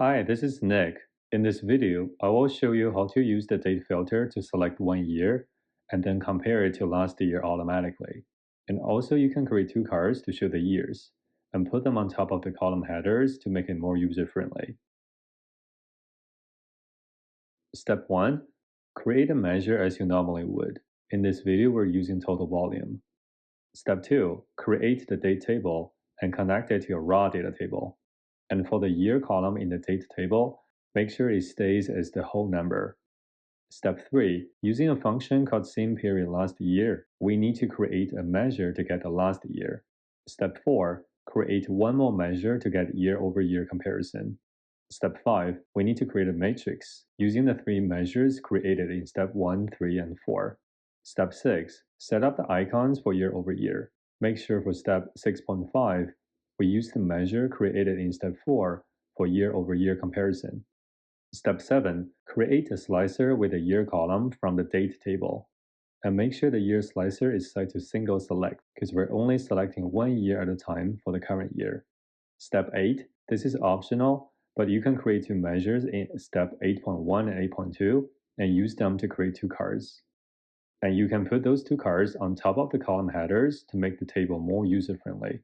Hi, this is Nick. In this video, I will show you how to use the date filter to select one year and then compare it to last year automatically. And also you can create two cards to show the years and put them on top of the column headers to make it more user-friendly. Step 1. Create a measure as you normally would. In this video, we're using total volume. Step 2. Create the date table and connect it to your raw data table. And for the year column in the date table, make sure it stays as the whole number. Step 3. Using a function called same period last year, we need to create a measure to get the last year. Step 4. Create one more measure to get year-over-year comparison. Step 5. We need to create a matrix using the three measures created in step 1, 3, and 4. Step 6. Set up the icons for year-over-year. Make sure for step 6.5, we use the measure created in step 4 for year-over-year comparison. Step 7. Create a slicer with a year column from the date table. And make sure the year slicer is set to single select because we're only selecting one year at a time for the current year. Step 8. This is optional, but you can create two measures in step 8.1 and 8.2 and use them to create two cards. And you can put those two cards on top of the column headers to make the table more user-friendly.